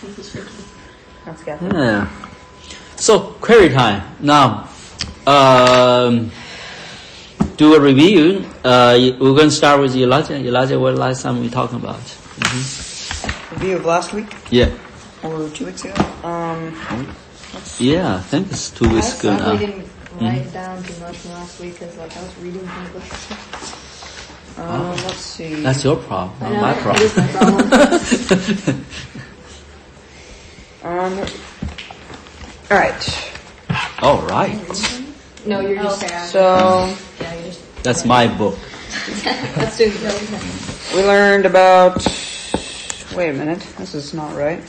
That's good. Yeah. So query time. Now, do a review. We're going to start with Elijah. Elijah, what last time we talking about? Review of last week Yeah. or 2 weeks ago. Yeah, I think it's 2 weeks ago I now. didn't write down too much from last week because I was reading English. Let's see. That's your problem, I not know, my it problem. is my problem. All right. All right. No, you're just So yeah, you're just That's my book. let's do it. we learned about. Wait a minute. This is not right.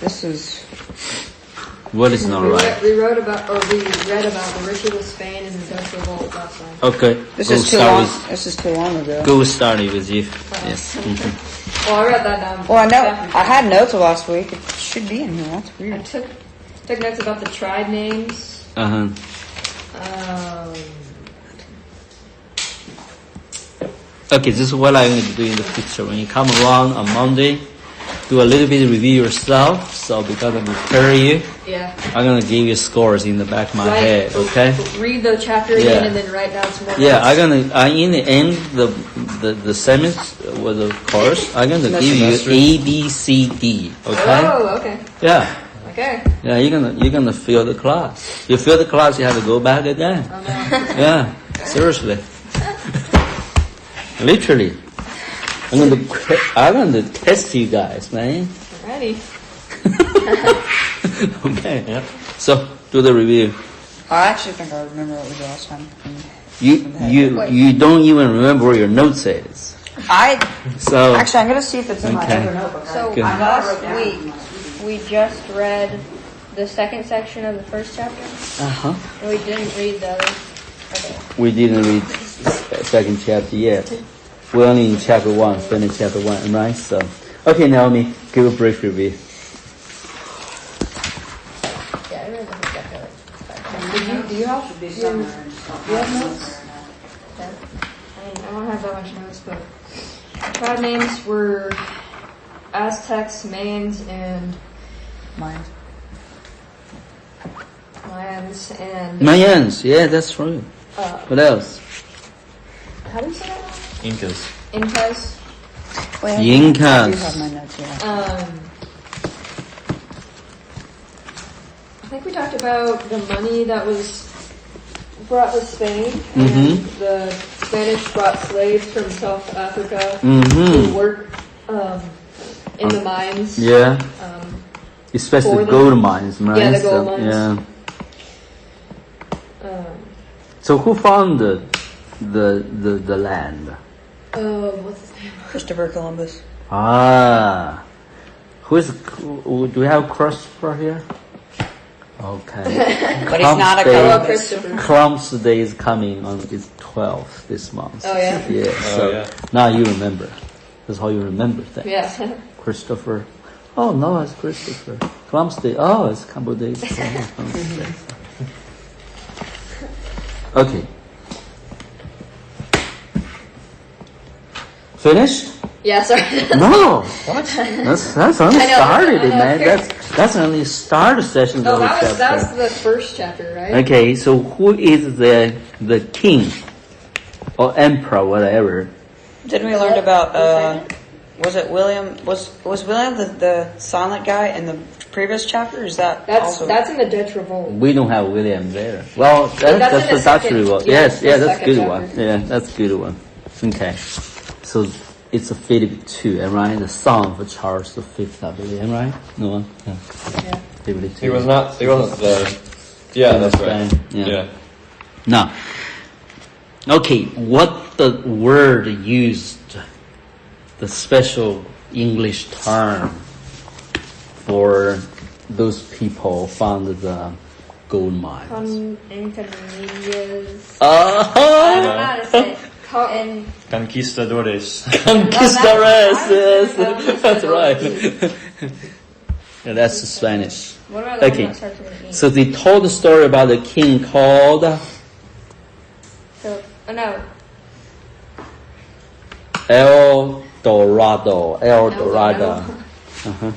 This is. What is not right? We read about the ritual of Spain and the Dutch revolt last time. Okay. This Go is too start long. with- This is too long ago. Go start it with you. Yes. Well, I read that down. Well, I know I had notes last week. It should be in here. That's I weird. took notes about the tribe names. Uh-huh. Okay, this is what I'm going to do in the future. When you come around on Monday, do a little bit of review yourself. So because I prepare you, Yeah. I'm going to give you scores in the back of my head, okay? Read the chapter Yeah. again and then write down some more. Yeah, notes. in the end, the semester with the course, I'm going to give you A, B, C, D, okay? Oh, okay. Yeah. Okay. Yeah, you're gonna feel the class. You feel the class, you have to go back again. Oh, no. Yeah, seriously. Literally. I'm gonna test you guys, man. Alrighty. Okay. Yeah. So do the review. I actually think I remember what we did last time. You don't even remember where your notes is. So Actually, I'm gonna see if it's in my Okay. other notebook. So Good. last week, we just read the second section of the first chapter, uh-huh. and we didn't read the other. Okay. We didn't read second chapter yet. We're only in chapter 1, finished chapter 1, right? So, okay, Naomi, give a brief review. Yeah, I read the whole chapter. Do you have notes? Yeah. I don't have that much notes, but tribe names were Aztecs, Mayans, and Mine. Mayans, and Mayans, yeah, that's true. What else? how do you say that? Incas. Incas. Wait, I Incas. do have my notes here. I think we talked about the money that was brought to Spain, Mhm. and the Spanish brought slaves from South Africa Mhm. to work in the mines. Yeah, For especially the- gold mines, right? Yeah, the gold So, mines. Yeah. Um, So who found the land? what's his name? Christopher Columbus. Ah, do we have Christopher here? Okay. But he's not a Day- Oh, Columbus. Christopher. Columbus Day is coming on its 12th this month. Oh, yeah? Yeah. So yeah. now you remember. That's how you remember things. Yeah. Christopher. Oh no, it's Christopher. Columbus Day. Oh, it's a couple of days. Okay. Finished? Yeah, sorry. No. What? That's only I know, started, I know. man. That's only started session. Oh, of the that was chapter. the first chapter, right? Okay, so who is the king or emperor, whatever? Didn't we learn about was it William was William the silent guy in the previous chapter? Is that also That's in the Dutch revolt. We don't have William there. Well, That's in that's the the Dutch second- revolt. yeah, Yes, the yeah, that's a second good chapter. one. Yeah, that's a good one. Okay, so it's a Philip II, am right? The son of Charles V, I believe, am right? No one. Yeah. Yeah. Philip II. He wasn't the. Yeah, that's right. Yeah. Yeah. Now, okay, what the word used, the special English term for those people found the gold mines? Inconvenience. I Oh, don't know how to say it. And Conquistadores. conquistadores, yes, Conquistadores. that's right. Yeah, that's the Spanish. what about the Okay. one that starts with an E? So they told the story about the king called So, no. El Dorado. El Dorado. Uh-huh.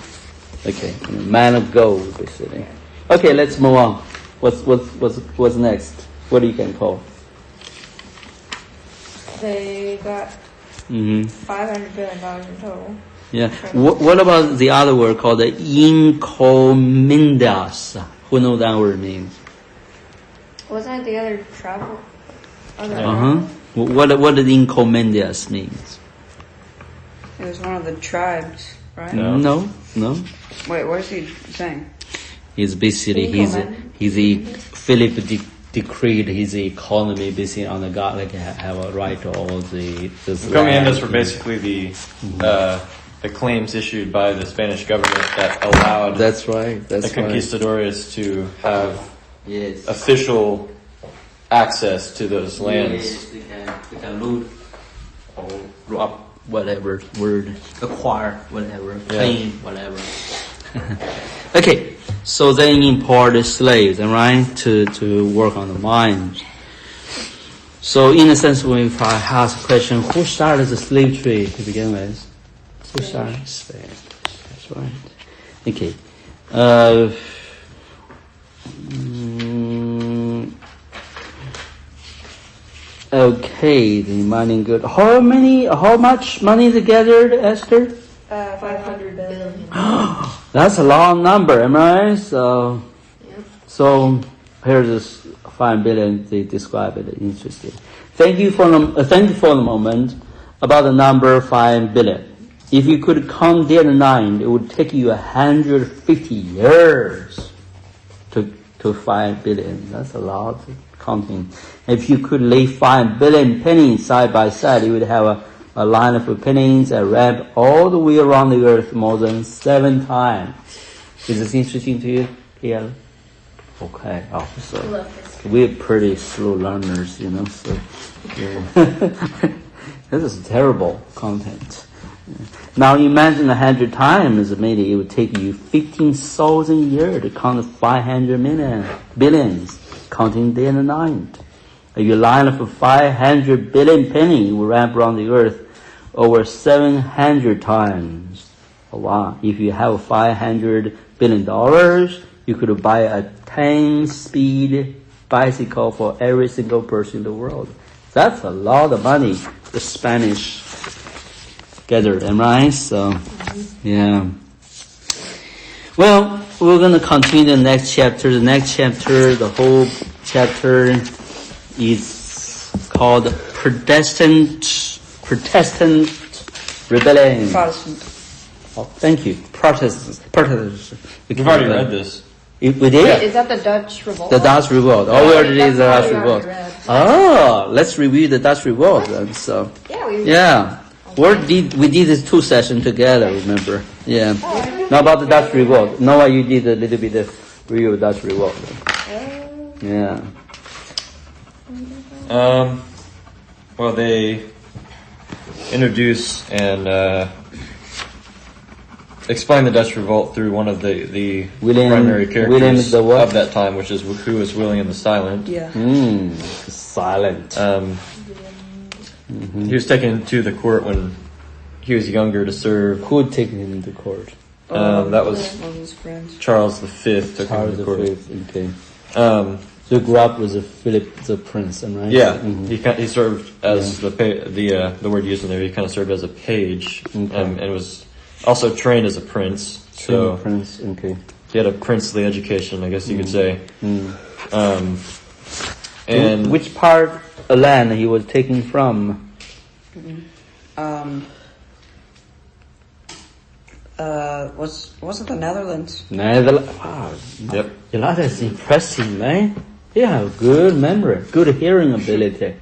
Okay, man of gold, basically. Okay, let's move on. What's next? What do you can call? They got Mm-hmm. $500 billion in total. Yeah. What about the other word called the encomiendas? Who knows that word means? Wasn't it the other travel? Other Uh-huh. What did encomiendas means? It was one of the tribes, right? No. No. Wait, what is he saying? He's basically Philip decreed his economy basically on the God like have a right to all this Encomiendas land. were basically the claims issued by the Spanish government that allowed That's right. the That's right. conquistadores to have Yes. official access to those lands. Yes, they can loot or rob, whatever word, acquire, whatever, claim, whatever. Okay, so they import the slaves, right, to work on the mines. So in a sense, when if I ask a question, who started the slave trade to begin with? Who started? Spain. That's right. Okay. Okay, the mining good. How much money they gathered, Esther? 500 billion. That's a long number, am I right? So here's this 5 billion. They describe it. Interesting. Thank you for the moment about the number 5 billion. If you could count day and night, it would take you 150 years to 5 billion. That's a lot of counting. If you could lay 5 billion pennies side by side, you would have a line of pennies that wrap all the way around the earth more than 7 times. Is this interesting to you, Kiel? Okay. Oh, so we're pretty slow learners, so yeah. This is terrible content. Now imagine 100 times, maybe it would take you 15,000 years to count 500 billions, counting day and night. Your line of 500 billion penny will wrap around the earth over 700 times. Oh, wow. If you have $500 billion, you could buy a 10-speed bicycle for every single person in the world. That's a lot of money the Spanish gathered, am I right? So, yeah. Well, we're going to continue the next chapter. The next chapter, the whole chapter is called Protestant Rebellion. Protestant. Oh, thank you. Protestants. We've already read this. We did? Is that the Dutch Revolt? The Dutch Revolt. Oh, we already did the That's Dutch what we Revolt. already read. Oh, let's review the Dutch Revolt then. So, Yeah. we did this 2 sessions together, remember? Yeah. Now about the Dutch Revolt. Noah, you did a little bit of review of Dutch Revolt. Yeah. Well, they introduce and explain the Dutch Revolt through one of the primary characters William the what? of that time, which is who is William the Silent. Yeah. Silent. He was taken to the court when he was younger to serve. Who had taken him to court? That was one of his friends. Charles V took him Charles to court. V. Okay. So you grew up with Philip the Prince, am I right? Yeah, Mhm. he served as the word used in there. He kind of served as a page, and was also trained as a prince. So Prince. Okay. he had a princely education, I guess you could say. And which part of land he was taken from? Was it the Netherlands? Netherlands. Wow. Yep. That's impressive, man. You have good memory, good hearing ability.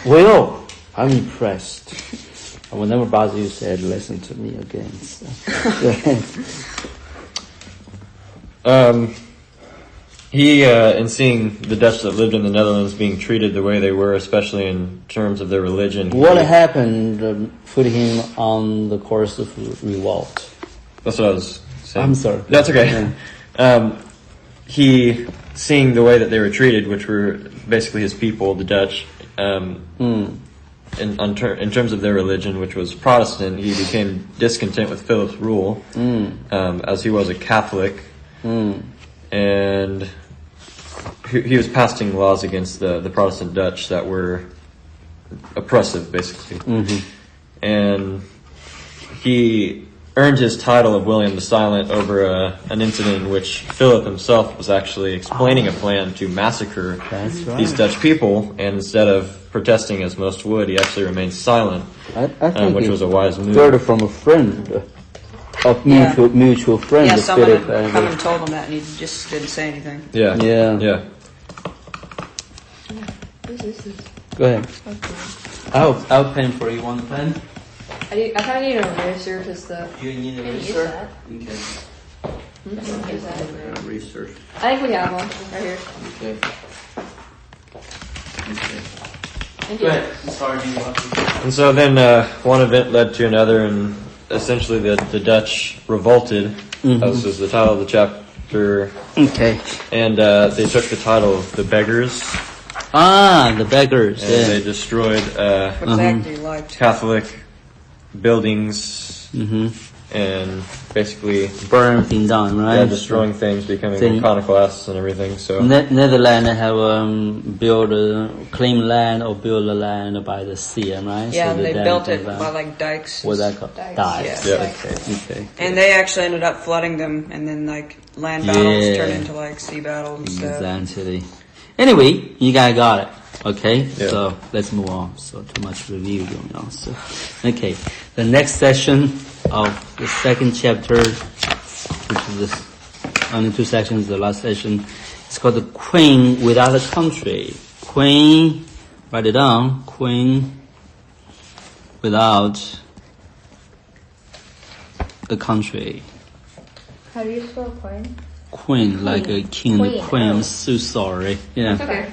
Well, I'm impressed. I will never bother you said listen to me again. So. He, in seeing the Dutch that lived in the Netherlands being treated the way they were, especially in terms of their religion. What happened put him on the course of revolt? That's what I was saying. I'm sorry. That's okay. He, seeing the way that they were treated, which were basically his people, the Dutch, in terms of their religion, which was Protestant, he became discontent with Philip's rule, as he was a Catholic, and he was passing laws against the Protestant Dutch that were oppressive, basically. And he earned his title of William the Silent over an incident in which Philip himself was actually explaining a plan to massacre That's right. these Dutch people, and instead of protesting as most would, he actually remained silent, I think which he was a wise move. heard it from a friend, of mutual friend. Yeah, of someone Philip had and- come and told him that, and he just didn't say anything. Yeah. Yeah. What is this? Go ahead. I'll pen for you. Want a pen? I kind of need an eraser because the. You need a Can you use eraser? that? Okay. Use that. Research. I think we have one right here. Okay. Okay. Thank Go you. ahead. Sorry, do you want to? And so then one event led to another, and essentially the Dutch revolted, as is the title of the chapter, Okay. and they took the title of the Beggars, The beggars. and Yeah. they destroyed What they actually liked. Catholic buildings, and basically Burn everything down, right? destroying things, becoming Thing. iconoclasts and everything. So Netherlands have built claim land or build a land by the sea, right? Yeah, So they the built dam it goes by down. like dikes. What's that called? Dikes. Dikes. Yeah. Okay. And they actually ended up flooding them, and then like land battles Yeah. turned into like sea battles and stuff. Exactly. Anyway, you guys got it. Okay, Yeah. so let's move on. So too much review going on. So, okay, the next session of the second chapter, which is this, only 2 sections. The last session, it's called the Queen Without a Country. Queen, write it down. Queen without a country. How do you spell queen? Queen, like a king and a Queen, queen. oh. I'm so sorry. Yeah. Okay.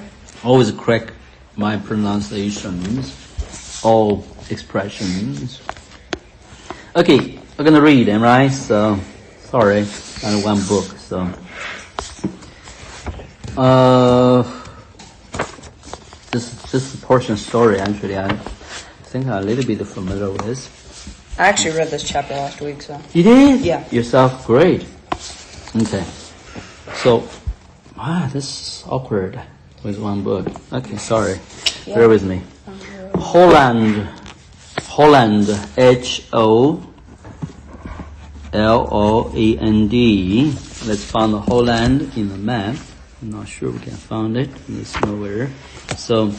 Always correct my pronunciations, all expressions. Okay, I'm gonna read them, right? So, sorry, only one book. So, this portion story actually, I think I'm a little bit familiar with. I actually read this chapter last week, so. You did? Yeah. Yourself, great. Okay. So, this is awkward with one book. Okay, sorry. Bear with me. Holland, Holland. Let's find Holland in the map. I'm not sure we can find it. It's nowhere. So,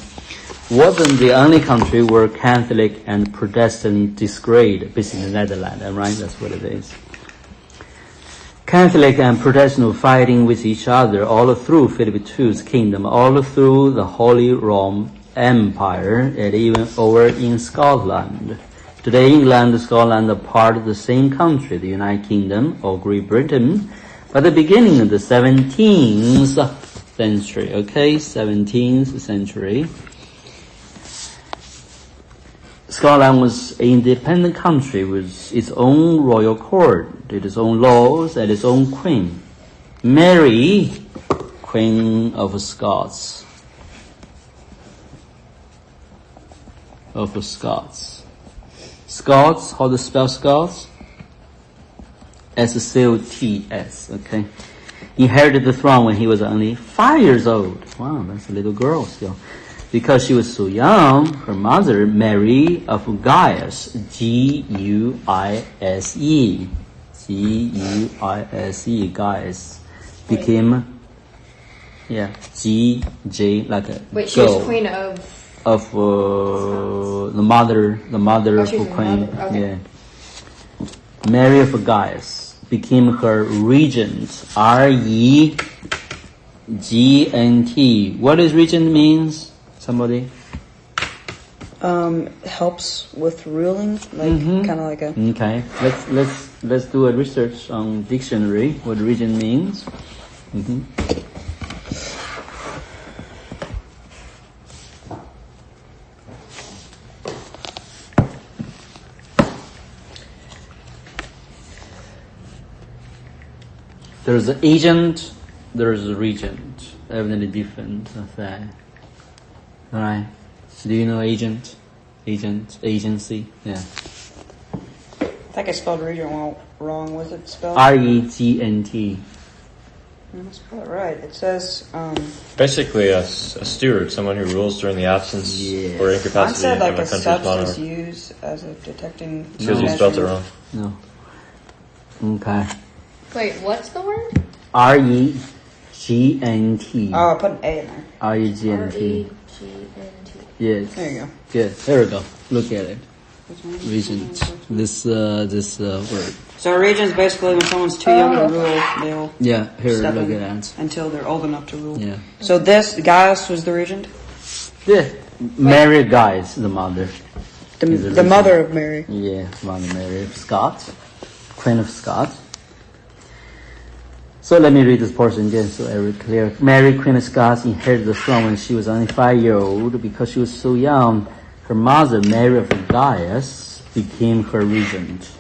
wasn't the only country where Catholic and Protestant disagreed, basically the Netherlands, right? That's what it is. Catholic and Protestant were fighting with each other all through Philip II's kingdom, all through the Holy Roman Empire, and even over in Scotland. Today, England and Scotland are part of the same country, the United Kingdom or Great Britain, by the beginning of the 17th century, okay? 17th century. Scotland was an independent country with its own royal court, its own laws, and its own queen. Mary, Queen of Scots. Scots, how to spell Scots? S-C-O-T-S, okay? Inherited the throne when he was only 5 years old. Wow, that's a little girl still. Because she was so young, her mother, Mary of Guise, G-U-I-S-E, Guise, became, G-J, like a Wait, she girl. was queen of. Of the mother Oh, of she's the the queen. mother, okay. Yeah. Mary of Guise became her regent. R-E-G-N-T. What does regent means? Somebody? Helps with ruling, like kind of like a. Okay. Let's do a research on dictionary. What regent means? There's an agent, there's a regent. Evidently different thing. Alright. Do you know agent? agency. Yeah. I think I spelled regent wrong. Was it spelled? REGNT. I spelled it right. It says, Basically, a steward, someone who rules during the absence Yes. or mine incapacity said of like a a country's substance monarch. used as a detecting. Because you spelled it wrong. No. Okay. Wait, what's the word? REGNT. Oh, I put an A in there. REGNT. REGNT. Yes. There you go. Good. There we go. Look at it. Regent. This word. So a regent is basically when someone's too young to rule, they'll Yeah. Here, step look in at that. until they're old enough to rule. Yeah. So this Gaius was the regent, Yeah. Mary Guise, the mother. He's a the regent. mother of Mary. Yeah, Mother Mary of Scots, Queen of Scots. So let me read this portion again so every clear. Mary, Queen of Scots, inherited the throne when she was only 5-year-old. Because she was so young, her mother, Mary of Gaius, became her regent.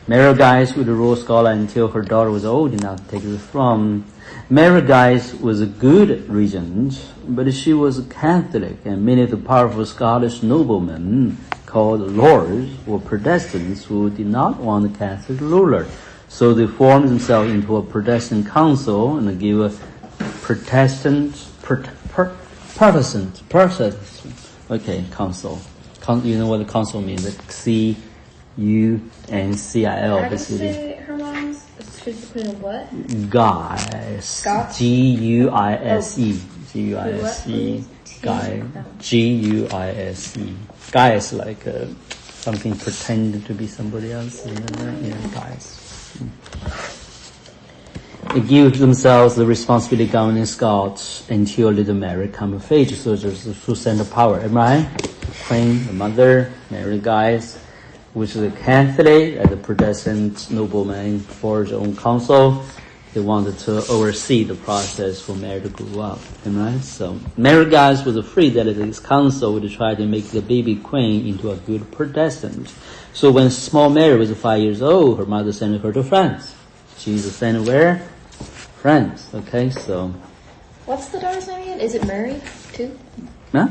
Mary of Gaius would rule Scotland until her daughter was old enough to take the throne. Mary of Gaius was a good regent, but she was a Catholic, and many of the powerful Scottish noblemen called lords were Protestants who did not want a Catholic ruler. So they formed themselves into a Protestant council and gave a Protestant, council. You know what the council means? Like CUNCIL, How do you basically. say her mom's? She's the queen of what? Guise. Scots? GUISE. GUISE. Guy. GUISE. Guy is like something pretending to be somebody else. Guys. They give themselves the responsibility of governing Scots until little Mary come of age. So there's the full center of power. Am I? Queen, the mother, Mary Guise, which is a Catholic, and the Protestant nobleman forged their own council. They wanted to oversee the process for Mary to grow up. Right? So Mary Guise was afraid that this council would try to make the baby queen into a good Protestant. So when small Mary was 5 years old, her mother sent her to France. Jesus sent where? France. Okay, so What's the daughter's name again? Is it Mary too? huh?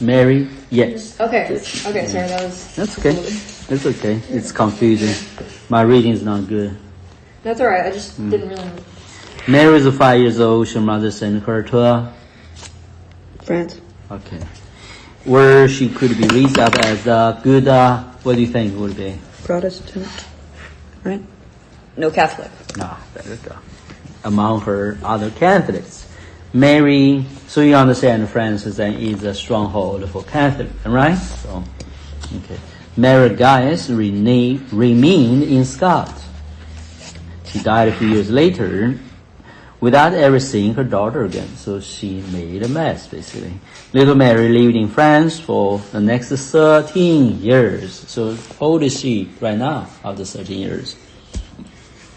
Mary, yes. Okay. Okay, sorry, that was. That's okay. It's okay. It's confusing. My reading is not good. That's alright, I just didn't really. Mary was 5 years old. Her mother sent her to France. okay, where she could be raised up as a good. What do you think would be? Protestant, right? No Catholic. There you go. Among her other Catholics, Mary. So you understand, France is a stronghold for Catholic, right? So, okay. Mary Guise remained in Scots. She died a few years later without ever seeing her daughter again. So she made a mess, basically. Little Mary lived in France for the next 13 years. So how old is she right now after 13 years?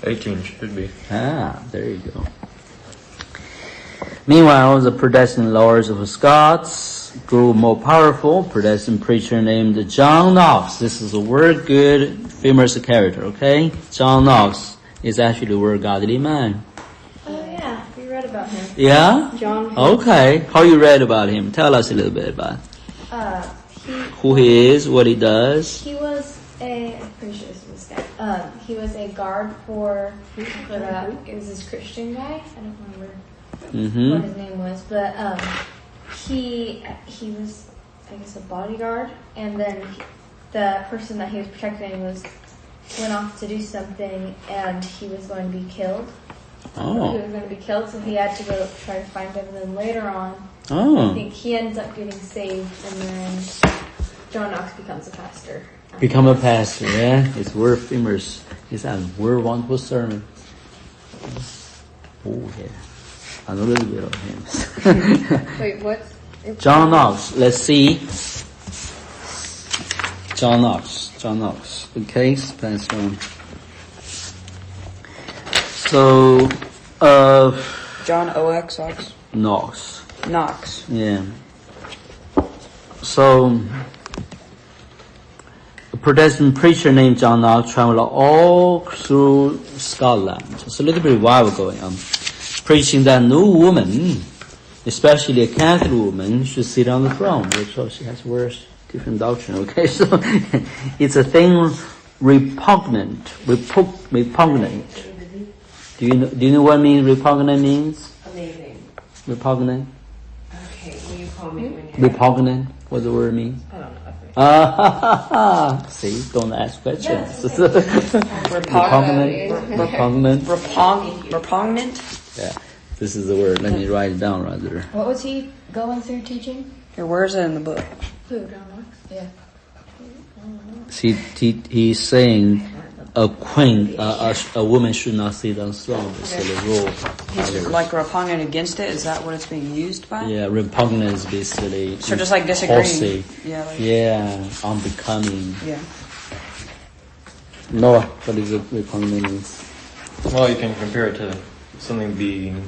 18 should be. There you go. Meanwhile, the Protestant lords of Scots grew more powerful. Protestant preacher named John Knox. This is a word good, famous character, okay? John Knox is actually the word godly man. Oh yeah, we read about him. Yeah? John. Okay. How you read about him? Tell us a little bit about who he is, what he does. He was I'm pretty sure this was this guy. He was a guard for it was this Christian guy. I don't remember what his name was, but he was, I guess, a bodyguard, and then the person that he was protecting went off to do something, and he was going to be killed. He was going to be killed, so he had to go try to find him. And then later on, I think he ends up getting saved, and then John Knox becomes a pastor. Become a pastor, yeah? It's word famous. It's a word wonderful sermon. Oh, yeah. I know a little bit of him. Wait, what's. John Knox. Let's see. John Knox. Okay, pass on. So, John O.X. Ox. Knox. Knox. Yeah. So, a Protestant preacher named John Knox traveled all through Scotland. It's a little bit while going on, preaching that no woman, especially a Catholic woman, should sit on the throne, which she has worse different doctrine. Okay, so it's a thing repugnant. Repugnant. Do you know what repugnant means? Amazing. Repugnant. Okay, will you call me when you Repugnant. What the word mean? I don't know. See, don't ask questions. Repugnant. Repugnant. Yeah, this is the word. Let me write it down rather. What was he going through teaching? Here, where is it in the book? Who? Yeah. See, he's saying a queen, a woman should not sit on throne. It's the rule. He's like repugnant against it. Is that what it's being used by? Yeah, repugnant is basically. So just like disagreeing. Repulsive. Yeah. Like, Yeah, unbecoming. yeah. Noah, what is it repugnant means? Well, you can compare it to something being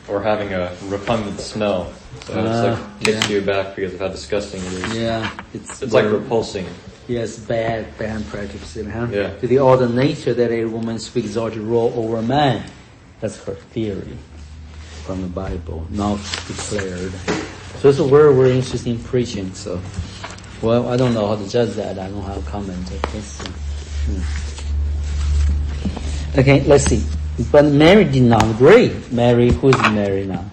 or having a repugnant smell. So it's like takes you back because of how disgusting it is. Yeah, It's like repulsing. Yes, bad practice, huh? Yeah. To the order nature that a woman speaks exalted rule over a man. That's her theory from the Bible, not declared. So it's a very interesting preaching. So, well, I don't know how to judge that. I don't have a comment. Let's see. Okay, let's see. But Mary did not agree. Mary, who is Mary now?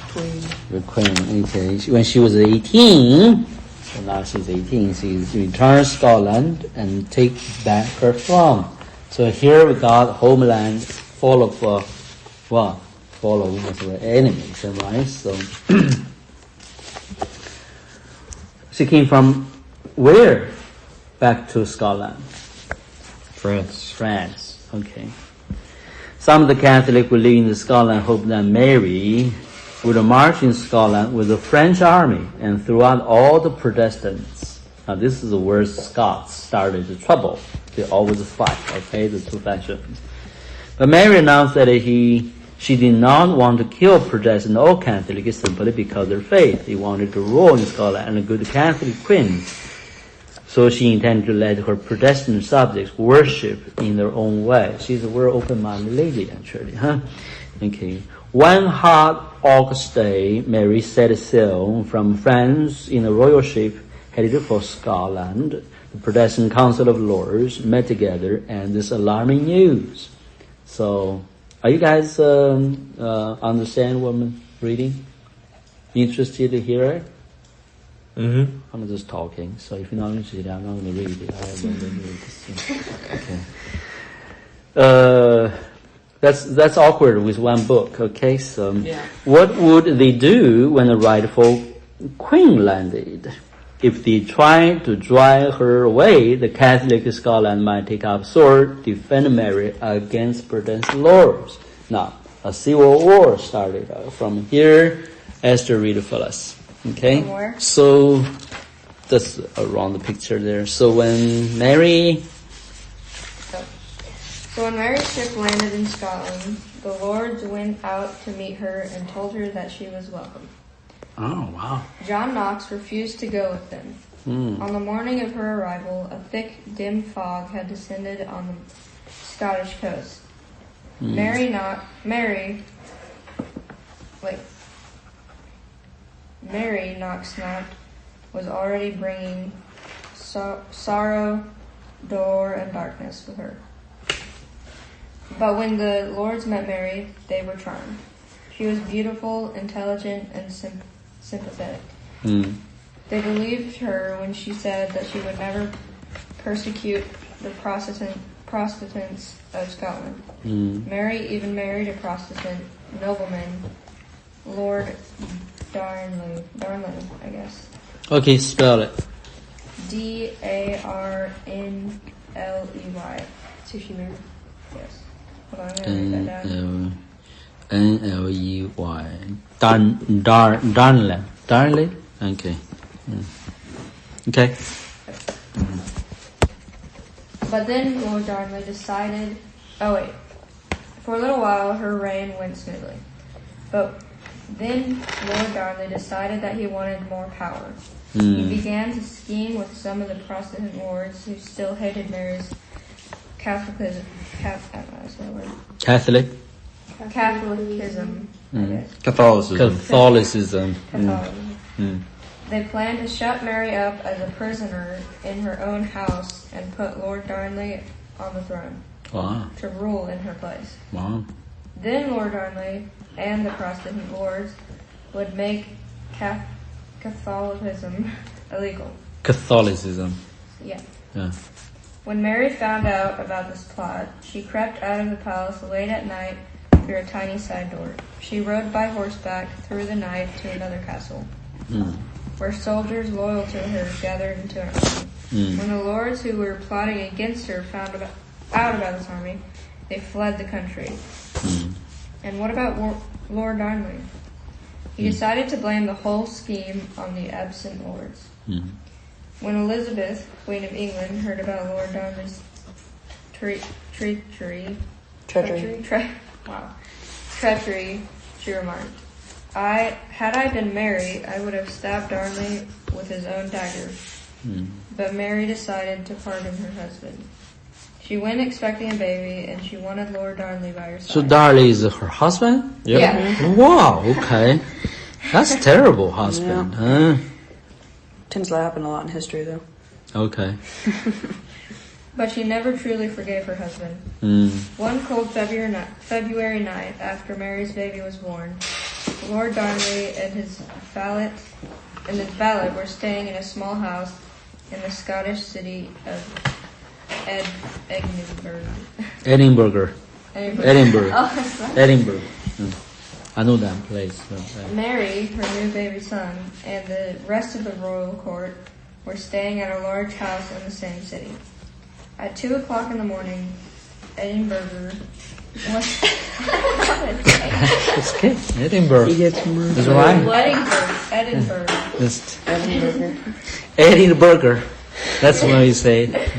Queen. The queen. Okay, when she was 18. So now she's 18. She returns to Scotland and take back her throne. So here we got homeland full of full of enemies, right? So she came from where? Back to Scotland. France. Okay. Some of the Catholics who live in Scotland hope that Mary would march in Scotland with the French army and throughout all the Protestants. Now this is where Scots started the trouble. They always fight, okay, the two factions. But Mary announced that she did not want to kill Protestant or Catholic simply because of their faith. They wanted to rule in Scotland and a good Catholic queen. So she intended to let her Protestant subjects worship in their own way. She's a very open-minded lady, actually, huh? Okay. One hot August day, Mary set sail from France in a royal ship headed for Scotland. The Protestant Council of Lords met together, and this alarming news. So, are you guys understand what I'm reading? Interested to hear it? Mm-hmm. I'm just talking, so if you're not interested, I'm not going to read it. I don't read this. Okay. That's awkward with one book. Okay, so what would they do when the rightful queen landed? If they tried to drive her away, the Catholic Scotland might take up sword, defend Mary against Protestant lords. Now, a civil war started from here. Esther, read it for us. Okay, From where? so that's around the picture there. So when Mary's ship landed in Scotland, the lords went out to meet her and told her that she was welcome. Oh, wow. John Knox refused to go with them. On the morning of her arrival, a thick, dim fog had descended on the Scottish coast. Mary Knox was already bringing sorrow, door, and darkness with her. But when the lords met Mary, they were charmed. She was beautiful, intelligent, and sympathetic. They believed her when she said that she would never persecute the Protestants of Scotland. Mary even married a Protestant nobleman, Lord Darnley, I guess. Okay, spell it. Darnley. So she married? Yes. Hold on, I'm going to write that down. Nley. Darnley? Okay. Okay. But then Lord Darnley decided... Oh, wait. For a little while, her reign went smoothly. But then Lord Darnley decided that he wanted more power. He began to scheme with some of the Protestant lords who still hated Mary's Catholicism. Catholic? Catholicism, I guess. Catholicism. Catholicism. Catholicism. They planned to shut Mary up as a prisoner in her own house and put Lord Darnley on the throne Wow. to rule in her place. Wow. Then Lord Darnley and the Protestant lords would make Catholicism illegal. Catholicism. Yeah. Yeah. When Mary found out about this plot, she crept out of the palace late at night through a tiny side door. She rode by horseback through the night to another castle, where soldiers loyal to her gathered into an army. When the lords who were plotting against her found out about this army, they fled the country. And what about Lord Darnley? He decided to blame the whole scheme on the absent lords. When Elizabeth, Queen of England, heard about Lord Darnley's treachery, she remarked, Had I been Mary, I would have stabbed Darnley with his own dagger. But Mary decided to pardon her husband. She went expecting a baby, and she wanted Lord Darnley by her side. So Darley is her husband? Yep. Yeah. Wow, okay. That's terrible husband. Huh? Tends to happen a lot in history, though. Okay. But she never truly forgave her husband. One cold February night, after Mary's baby was born, Lord Darnley and his valet were staying in a small house in the Scottish city of Edinburgh. Edinburgh. Edinburgh. Edinburgh. I know that place. So, Mary, her new baby son, and the rest of the royal court were staying at a large house in the same city. At 2 o'clock in the morning, Edinburgh was... It's okay. Edinburgh. He gets murdered. That's right. Edinburgh. Just Edinburgh. Edinburgh. That's what you say.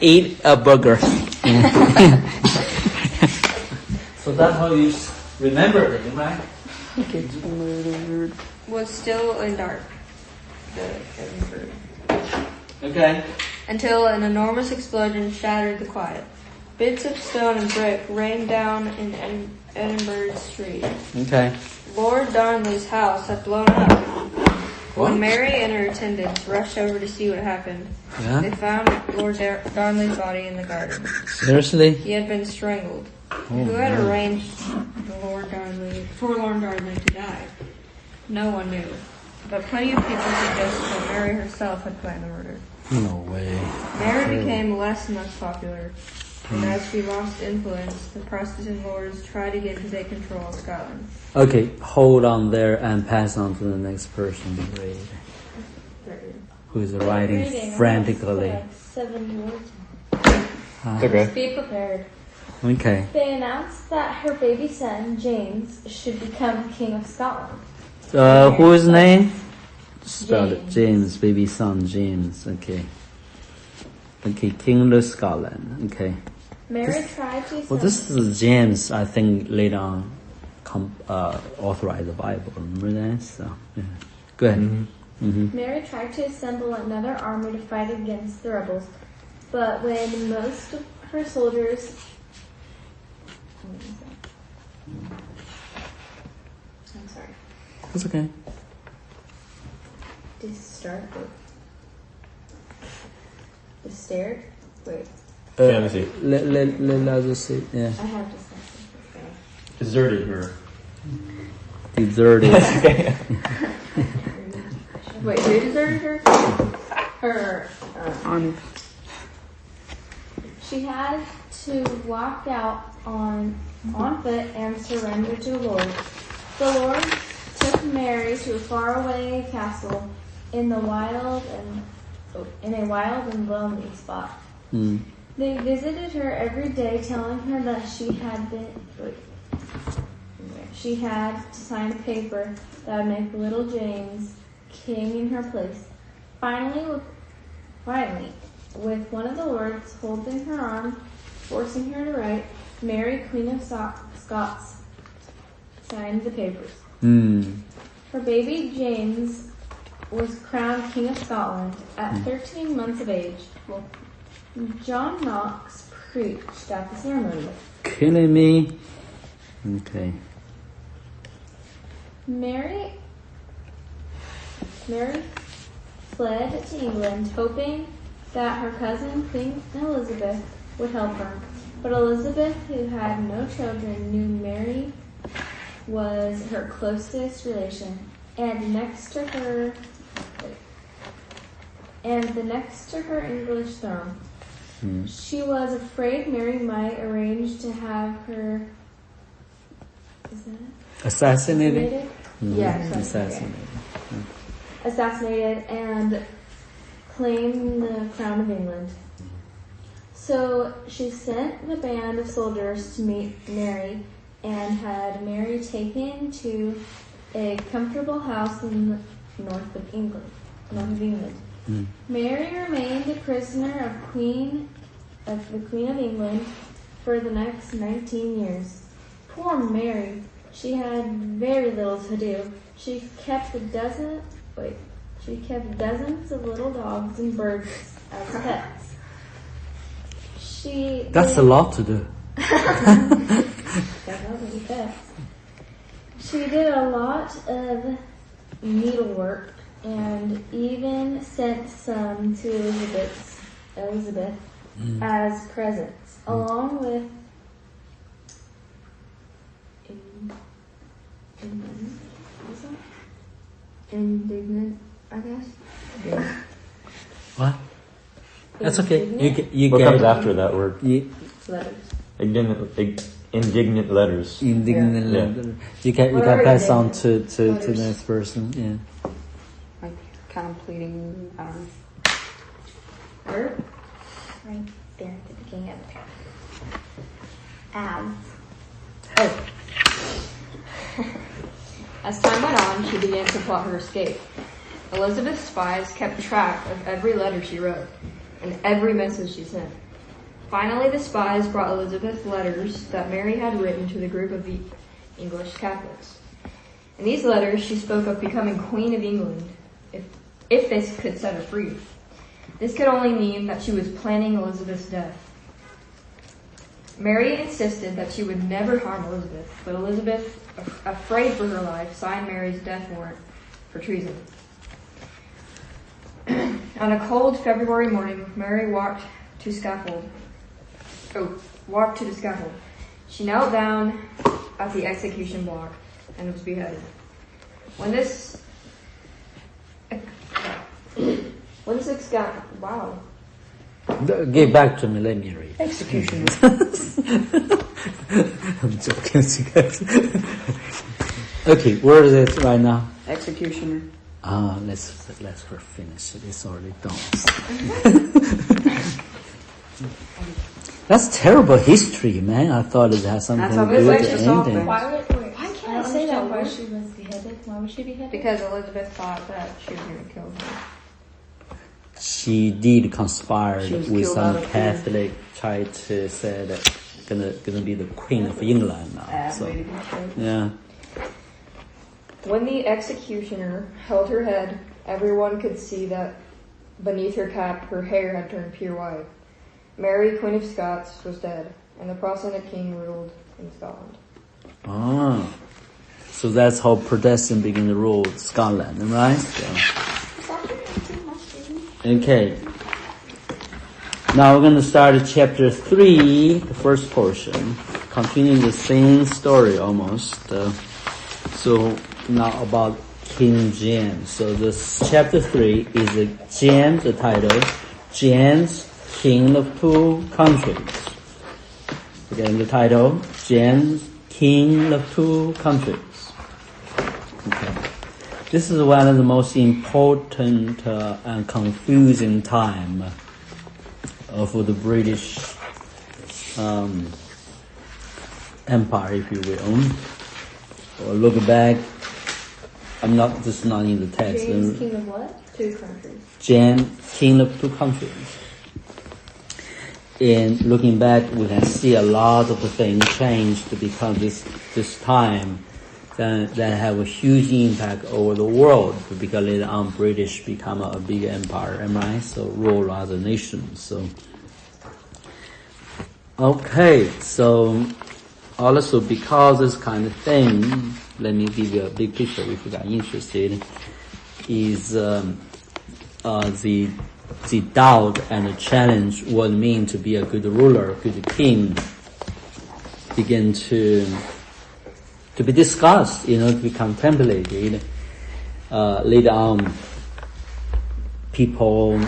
Eat a burger. So that's how you remember it, right? Gets murdered. Was still in dark. Edinburgh. Okay. Until an enormous explosion shattered the quiet. Bits of stone and brick rained down in Edinburgh street. Okay. Lord Darnley's house had blown up. When Mary and her attendants rushed over to see what happened, they Yeah. found Lord Darnley's body in the garden. Seriously? He had been strangled. Who had arranged for Lord Darnley to die? No one knew. But plenty of people suggested that Mary herself had planned the murder. No way. Mary became less and less popular, and as she lost influence, the Protestant lords tried again to take control of Scotland. Okay, hold on there and pass on to the next person. Read. Who is writing Reading, frantically. like 7 words. Okay. Be prepared. Okay. They announced that her baby son, James, should become King of Scotland. Who is name? Spell it. James. James, baby son James. Okay. Okay, King of Scotland. Okay. Mary tried to Well, this is James. I think later on, authorized the Bible. Remember that? So, yeah. Go ahead. Mary tried to assemble another army to fight against the rebels, but when most of her soldiers I'm sorry. It's okay. Disturbed? Wait, Let me see. Let us see. Yeah. I have to say something. Deserted her. Deserted. Wait, who deserted her? Her. She had to walk out on foot and surrender to the Lord. The Lord took Mary to a faraway castle in a wild and lonely spot. They visited her every day, telling her that she had to sign a paper that would make little James king in her place. Finally, with one of the lords holding her arm, forcing her to write, Mary, Queen of Scots, signed the papers. Her baby James was crowned King of Scotland at 13 months of age. John Knox preached at the ceremony. Killing me. Okay. Mary Mary fled to England, hoping that her cousin, Queen Elizabeth, would help her. But Elizabeth, who had no children, knew Mary was her closest relation, and the next to her English throne. She was afraid Mary might arrange to have her Assassinated? assassinated and claim the crown of England. So she sent the band of soldiers to meet Mary and had Mary taken to a comfortable house in the north of England. Mary remained a prisoner of the Queen of England for the next 19 years. Poor Mary, she had very little to do. She kept dozens of little dogs and birds as pets. That's a lot to do. Definitely pets. She did a lot of needlework and even sent some to Elizabeth as presents, along with indignant, I guess. What? That's okay. You What get comes after that word? Letters. Indignant letters. Indignant Yeah. letter. You can pass on to the next person. Yeah. Like kind of pleading. I don't know. Where? Right there at the beginning of the paragraph. As time went on, she began to plot her escape. Elizabeth's spies kept track of every letter she wrote and every message she sent. Finally, the spies brought Elizabeth letters that Mary had written to the group of English Catholics. In these letters, she spoke of becoming Queen of England if they could set her free. This could only mean that she was planning Elizabeth's death. Mary insisted that she would never harm Elizabeth, but Elizabeth, afraid for her life, signed Mary's death warrant for treason. On a cold February morning, Mary walked to the scaffold. She knelt down at the execution block and was beheaded. Wow. Give back to me. Let me read. Execution. I'm joking. Okay, where is it right now? Executioner. Let's finish it. It's already done. That's terrible history, man. I thought it had something That's to how do with this the is solved. ending. Why can't I say that why word? she was beheaded? Why was she beheaded? Because Elizabeth thought that she was going to kill her. She did conspire She was with killed some out of Catholic, tried to say that gonna be the Queen of England now. So yeah. When the executioner held her head, everyone could see that beneath her cap, her hair had turned pure white. Mary, Queen of Scots, was dead, and the Protestant king ruled in Scotland. So that's how Protestant began to rule Scotland, right? So. Okay. Now we're going to start at chapter 3, the first portion, continuing the same story almost. So now about King James. So this chapter 3 is James, the title, James, King of Two Countries. Again, the title, James, King of Two Countries. Okay. This is one of the most important and confusing time for the British Empire, if you will. Or look back, this is not in the text. James, king of what? Two countries. James, King of Two Countries. And looking back, we can see a lot of the things changed because this time that have a huge impact over the world, because later on British become a big empire, right? So rule other nations. So okay, so also because this kind of thing, let me give you a big picture if you are interested. is the doubt and the challenge what it means to be a good ruler, good king, begin to be discussed, to be contemplated. Later on, people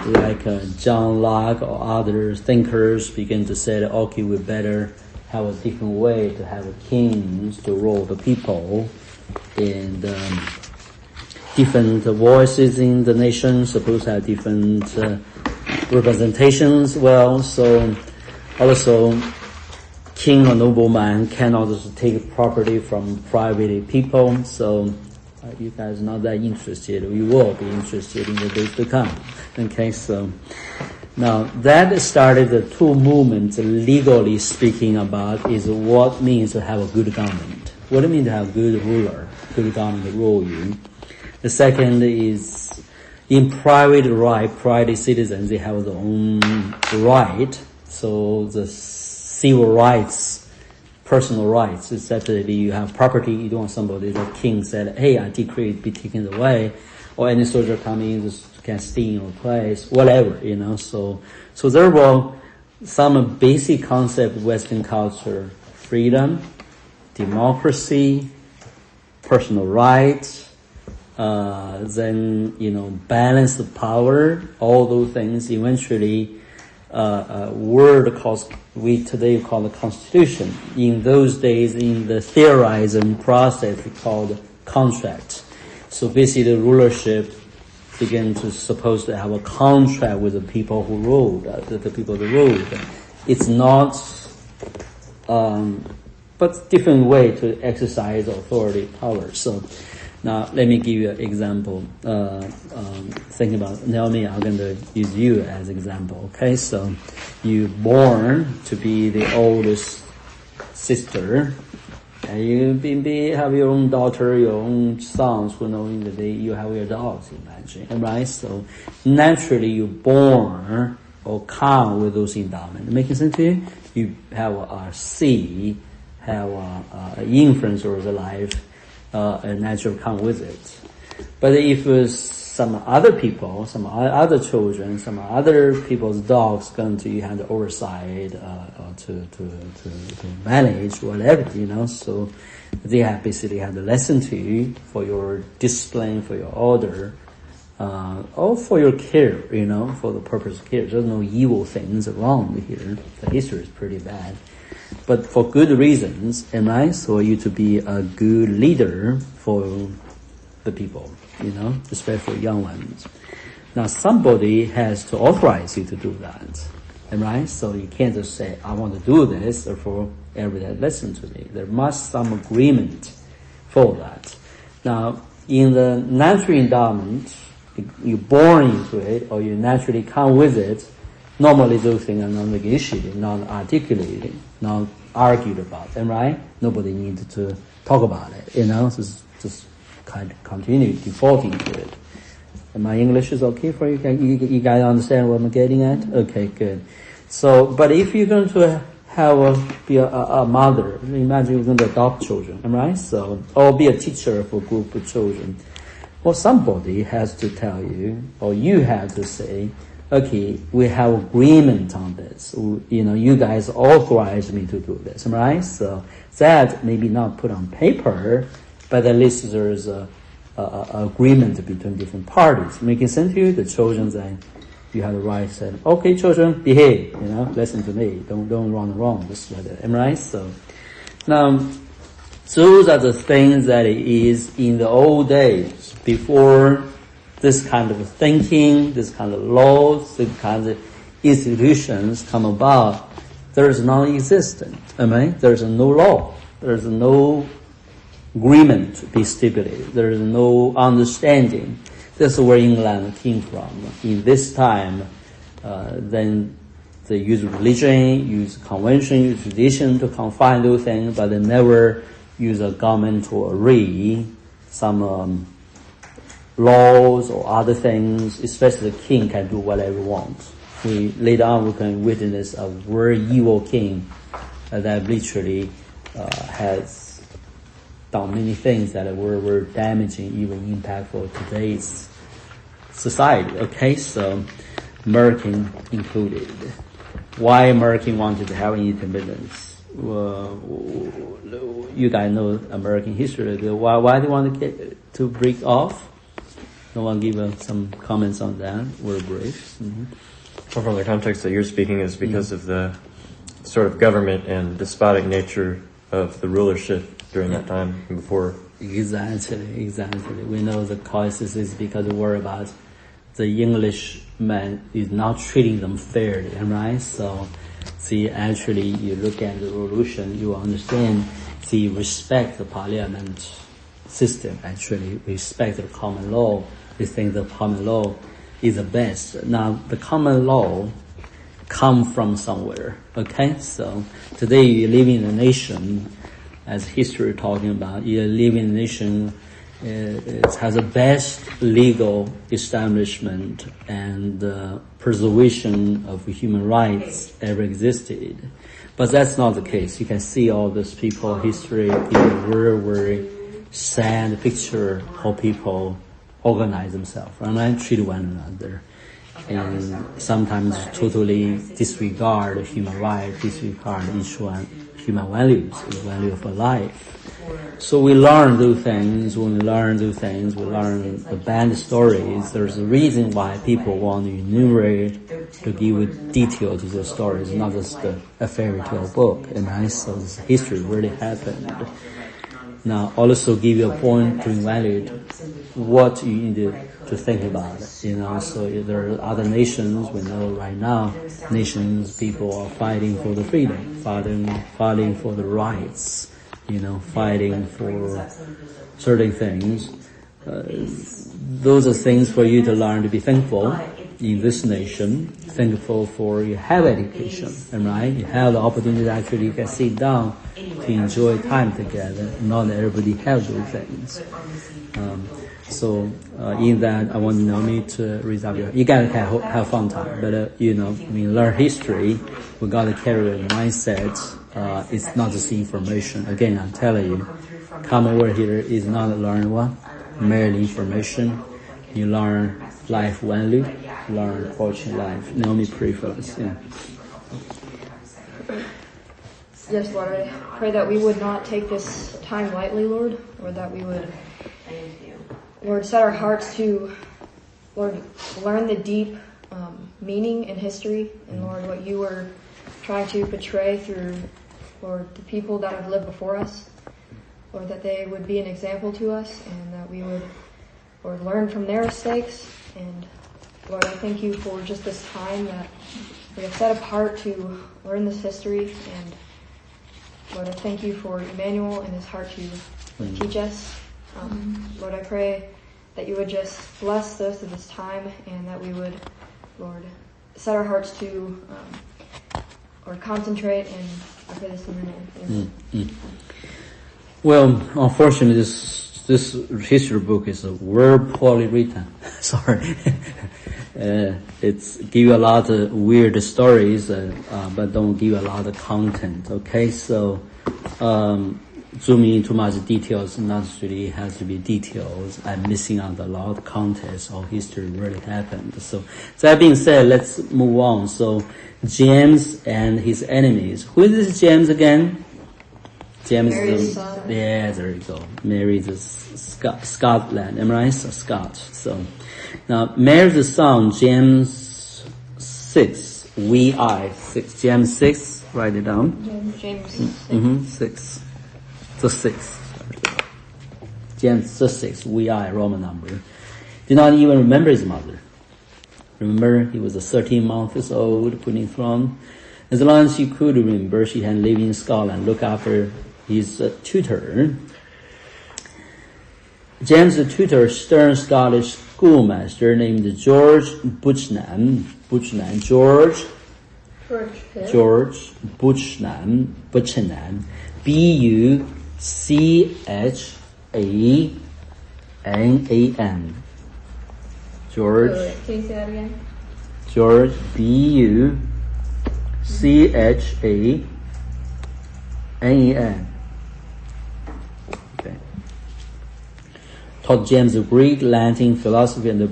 like John Locke or other thinkers begin to say, okay, we better have a different way to have kings to rule the people, and different voices in the nation supposed to have different representations. Well, so also king or nobleman cannot just take property from private people. So you guys are not that interested. We will be interested in the days to come. Okay, so now that started the two movements, legally speaking, about is what means to have a good government. What it means to have a good ruler, good government to rule you. The second is in private right, private citizens, they have their own right. So the civil rights, personal rights, especially you have property, you don't want somebody, the king said, hey, I decree it be taken away, or any soldier coming in just can steal your place, whatever, So there were some basic concept of Western culture: freedom, democracy, personal rights, then, balance of power, all those things. Eventually, word we today call the Constitution. In those days, in the theorizing process, we called contract. So basically, the rulership began to supposed to have a contract with the people who ruled, the people who ruled. It's not, but different way to exercise authority power. So now let me give you an example. Thinking about Naomi, I'm going to use you as example. Okay, so you born to be the oldest sister, and you have your own daughter, your own sons, who know in the day you have your dogs, imagine, right? So naturally you born or come with those endowments. Making sense to you? You have a seed, have an influence over the life, and naturally come with it. But if some other people, some other children, some other people's dogs going to you have the oversight to manage whatever, so they have basically have to listen to you for your discipline, for your order, or for your care, for the purpose of care. There's no evil things wrong here. The history is pretty bad, but for good reasons, so you to be a good leader for the people, especially young ones. Now somebody has to authorize you to do that, right? So you can't just say, I want to do this, therefore everybody listen to me. There must some agreement for that. Now, in the natural endowment, you're born into it, or you naturally come with it, normally those things are not negotiated, not articulated, not argued about, right? Nobody needs to talk about it, just kind of continue defaulting to it. And my English is okay for you? You guys understand what I'm getting at? Okay, good. So, but if you're going to be a mother, imagine you're going to adopt children, right? So, or be a teacher for a group of children. Well, somebody has to tell you, or you have to say, okay, we have agreement on this. You guys authorize me to do this, right? So that maybe not put on paper, but at least there's a agreement between different parties. Making sense to you? The children then, you have the right to say, okay, children, behave, listen to me, don't run wrong, just like that, right? So now, those are the things that it is in the old days, before this kind of thinking, this kind of laws, this kind of institutions come about. There is non-existent, right? There is no law. There is no agreement to be stipulated. There is no understanding. This is where England came from. In this time, then they use religion, use convention, use tradition to confine those things, but they never use a government to agree some laws or other things. Especially the king can do whatever he wants. Later on we can witness a very evil king that literally has done many things that were damaging, even impactful to today's society. Okay, so American included. Why American wanted to have independence? Well, you guys know American history. Why they want to break off? No one give some comments on that. We're brief. Mm-hmm. Well, from the context that you're speaking is because of the sort of government and despotic nature of the rulership during that time and before. Exactly. We know the causes is because we worry about the Englishman is not treating them fairly, right? So, see, actually, you look at the revolution, you understand, see, respect the parliament system, actually, respect the common law. We think the common law is the best. Now, the common law come from somewhere, okay? So, today you live in a nation, as history talking about, you live in a nation, it has the best legal establishment and preservation of human rights ever existed. But that's not the case. You can see all these people, history, give a very, very sad picture how people organize themselves and treat one another. And sometimes totally disregard human rights, disregard each one human values, the value of a life. So we learn those things. When we learn those things, we learn the bad stories. There's a reason why people want to enumerate, to give detail to the stories, not just a fairy tale book. And so this history really happened. Now, also give you a point to evaluate what you need to think about. So there are other nations, we know right now, nations, people are fighting for the freedom, fighting for the rights, fighting for certain things. Those are things for you to learn to be thankful in this nation, thankful for you have education, right? You have the opportunity to actually you can sit down to enjoy time together. Not everybody has those things. So in that, I want Naomi to resolve you guys can have fun time, but when we learn history, we got to carry a mindset. It's not just information. Again, I'm telling you, come over here is not learn what? Merely information. You learn life value, learn approaching life. Naomi, pray for us. Yeah. Yes, Lord, I pray that we would not take this time lightly, Lord, or that we would, Lord, set our hearts to, Lord, learn the deep meaning in history, and Lord, what you were trying to portray through, Lord, the people that have lived before us, Lord, that they would be an example to us, and that we would, Lord, learn from their mistakes. And Lord, I thank you for just this time that we have set apart to learn this history. And Lord, I thank you for Emmanuel and his heart to teach us. Lord, I pray that you would just bless us at this time, and that we would, Lord, set our hearts to or concentrate, and I pray this in your name. Well, unfortunately, this history book is very poorly written. Sorry. It's give you a lot of weird stories, but don't give you a lot of content. Okay, so zooming in too much details not really has to be details. I'm missing out a lot of context of history really happened. So that being said, let's move on. So James and his enemies. Who is this James again? James Mary's is son. yeah, there you go. Mary's Scotland, am I right? So Scott. So now Mary's son, James 6, VI 6. James 6, write it down. James 6. So 6. James 6, VI, Roman number. Did not even remember his mother. Remember, he was 13 months old, putting throne. As long as she could remember, she had lived in Scotland, look after his tutor. James' tutor, stern Scottish schoolmaster named George Buchan. George Buchan. Buchanan. George. Can you say that again? George Buchanan. Okay. taught James the Greek, Latin, philosophy, and the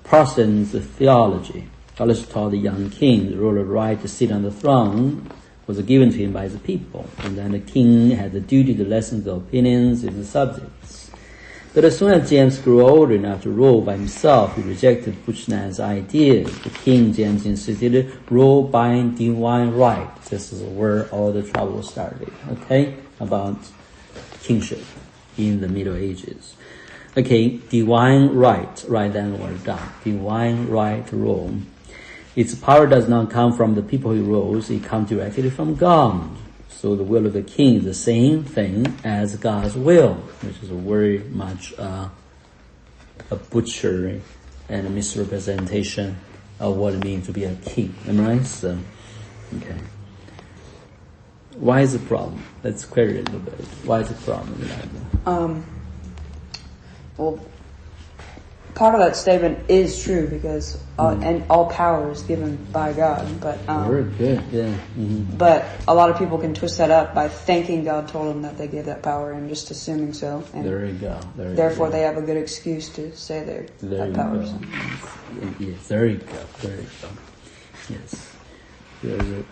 Protestant theology. He also taught the young king the ruler right to sit on the throne was given to him by the people, and then the king had the duty to listen to the opinions of the subjects. But as soon as James grew old enough to rule by himself, he rejected Buchanan's ideas. The king, James insisted, rule by divine right. This is where all the trouble started, okay, about kingship in the Middle Ages. Okay, divine right, write down the word down. Divine right to rule. Its power does not come from the people he rules, it comes directly from God. So the will of the king is the same thing as God's will, which is very much a butchery and a misrepresentation of what it means to be a king. Am I right? So, okay. Why is the problem? Let's query it a little bit. Why is the problem? Well, part of that statement is true because and all power is given by God, but Very good, yeah. but a lot of people can twist that up by thinking God told them that they gave that power and just assuming so, and There you go. therefore they have a good excuse to say they There have you powers. go. Yes, there you go. There you go. Yes. There's an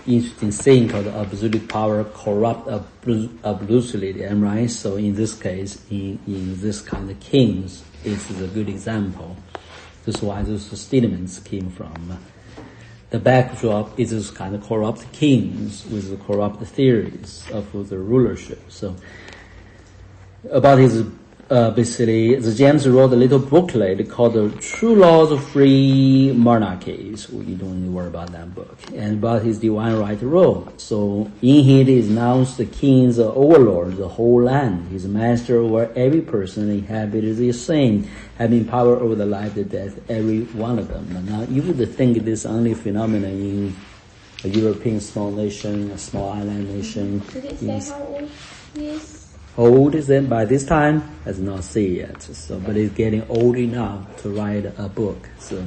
interesting saying called absolute power corrupt absolutely, am I right? So in this case, in this kind of kings, it's a good example. This is why those statements came from. The backdrop is this kind of corrupt kings with the corrupt theories of the rulership. So about his basically, the James wrote a little booklet called The True Laws of Free Monarchies. We don't need to worry about that book. And about his divine right to rule. So in it is announced the king is the overlord, the whole land. He's master over every person inhabited the same, having power over the life, the death, every one of them. Now you would think this only phenomenon in a European small nation, a small island nation. Did it say how old he is? Old is it by this time? Has not seen yet. So, but it's getting old enough to write a book. So,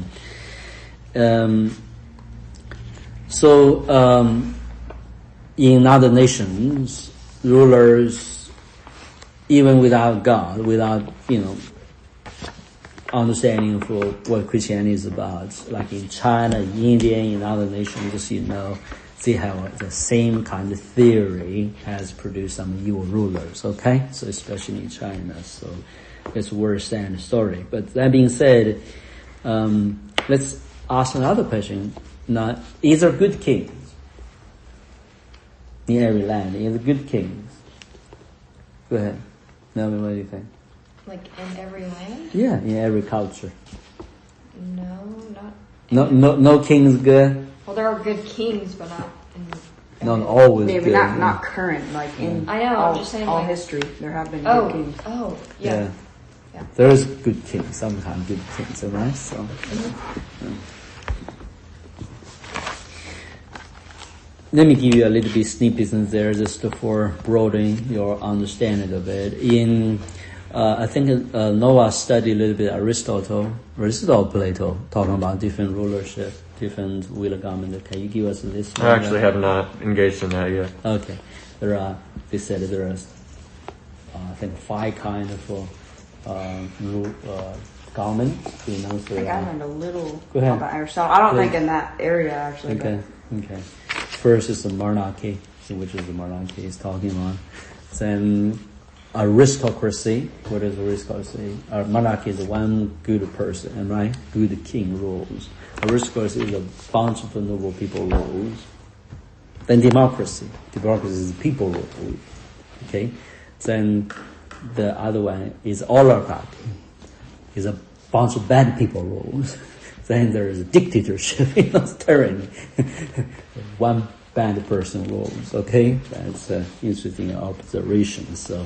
in other nations, rulers, even without God, without understanding for what Christianity is about, like in China, in India, in other nations, they have the same kind of theory has produced some evil rulers, okay? So especially in China, so it's a very sad story. But that being said, let's ask another question. Now, is there good kings in every land? Is there good kings? Go ahead. Naomi, what do you think? Like in every land? Yeah, in every culture. No, not. No king is good? Well, there are good kings, but not in. Not always Maybe good. not current, like in I know, I'm all, just saying, all like- history. There have been Oh, good kings. oh, yeah. Yeah. There is good kings, sometimes good kings, right? So, let me give you a little bit snippets in there just for broadening your understanding of it. I think Noah studied a little bit Aristotle, Plato, talking about different rulership, different will of government. Can you give us a list? I actually have not engaged in that yet. Okay. They said there are, I think, 5 kind of government. I think I learned a little Go ahead. about Aristotle. I don't Please. think in that area actually. Okay. First is the monarchy, which is the monarchy is talking about. Then aristocracy. What is aristocracy? Monarchy is one good person, right? Good king rules. Aristocracy is a bunch of noble people rules. Then democracy. Democracy is people rule. Okay. Then the other one is oligarchy. Is a bunch of bad people rules. Then there is a dictatorship, tyranny. One bad person rules. Okay, that's an interesting observation. So,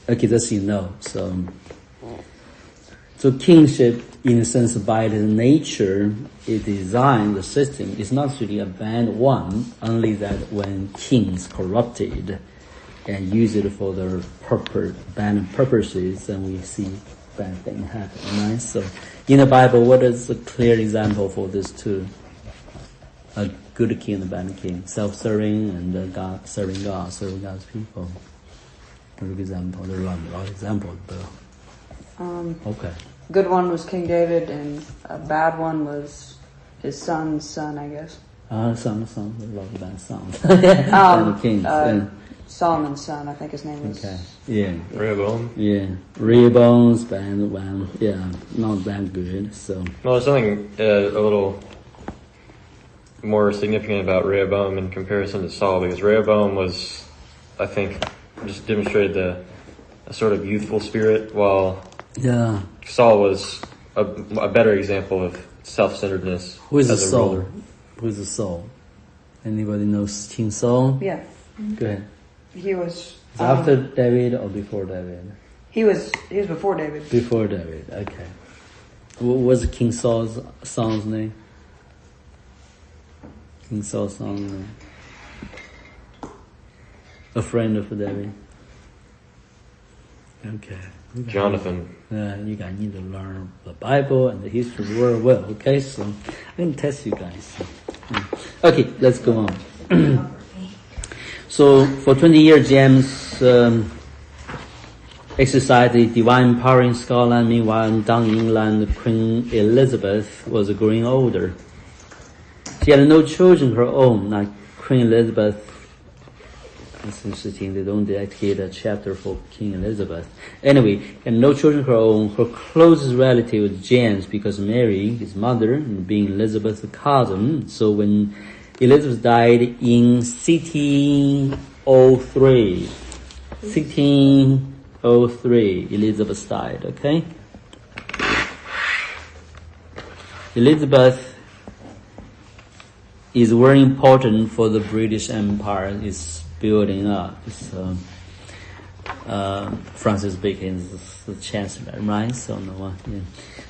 okay, that's So kingship, in a sense, by the nature, it designed the system. It's not really a bad one. Only that when kings corrupted and use it for their bad purposes, then we see bad things happen, right? So, in the Bible, what is a clear example for this two? A good king and a bad king, self-serving and serving God's people. For example, there are a lot of examples, but okay. Good one was King David, and a bad one was his son's son, I guess. Some, a lot of bad songs. And kings. Solomon's son, I think his name was. Okay. Yeah. Rehoboam. Yeah. Rehoboam's band one. Yeah. Not that good. So. Well, there's something a little more significant about Rehoboam in comparison to Saul, because Rehoboam was, I think, just demonstrated a sort of youthful spirit, while Yeah. Saul was a better example of self-centeredness. Who is the as a Saul? ruler. Who is the Saul? Anybody knows King Saul? Yeah, Go ahead. he was. Is after David or before David? He was before David. Before David. Okay. What was King Saul's son's name? King Saul's son's name. A friend of David. Okay. Jonathan. You guys need to learn the Bible and the history very well. Okay, so I'm going to test you guys. Okay, let's go on. So for 20 years, James exercised the divine power in Scotland. Meanwhile, down in England, Queen Elizabeth was growing older. She had no children of her own, like Queen Elizabeth. It's interesting, they don't dedicate a chapter for King Elizabeth. Anyway, and no children of her own. Her closest relative was James, because Mary, his mother, and being Elizabeth's cousin. So when Elizabeth died in 1603, Elizabeth died, okay? Elizabeth is very important for the British Empire. It's building up. So, Francis Bacon is the chancellor, right? So no one. Yeah.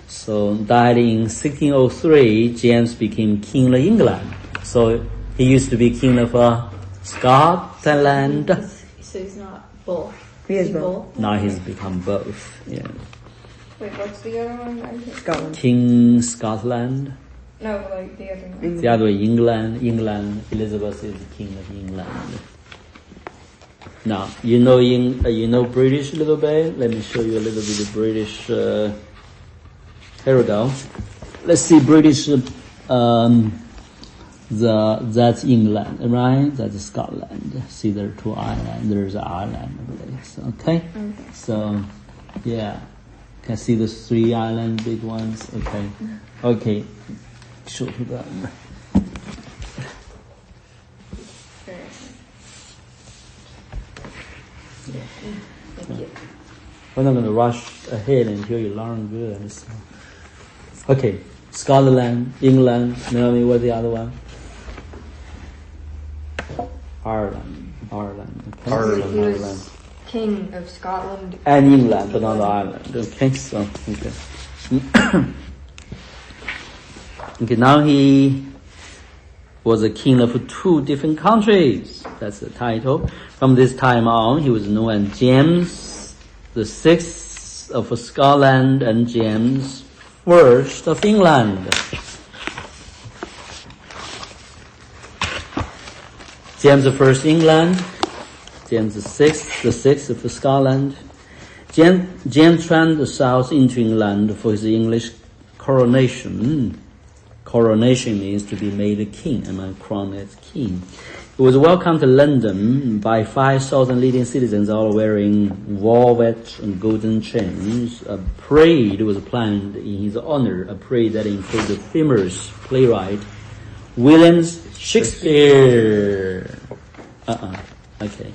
So died in 1603. James became king of England. So he used to be king of Scotland. So he's not both. He is both. Now he's become both. Yeah, Wait, what's the other one? Scotland. King Scotland. No, like the other one. The other way, England. Elizabeth is the king of England. Now you know British a little bit. Let me show you a little bit of British. Here we go. Let's see British. That's England, right? That's Scotland. See, there are two islands. There's Ireland over there. So, okay. So, yeah. Can see the three island big ones. Okay. Okay. Show to them. Thank you. We're not going to rush ahead until you learn good. So. Okay. Scotland, England. Naomi, what's the other one? Ireland. Okay. He was king of Scotland. And England, but not Ireland. Okay, so, okay. Okay, now he was a king of two different countries. That's the title. From this time on, he was known as James the Sixth of Scotland and James First of England. James the First England, James the Sixth of Scotland. James traveled the south into England for his English coronation. Coronation means to be made a king, and crowned as king. He was welcomed to London by 5,000 leading citizens, all wearing velvet and golden chains. A parade was planned in his honor, a parade that included famous playwright William Shakespeare. Okay.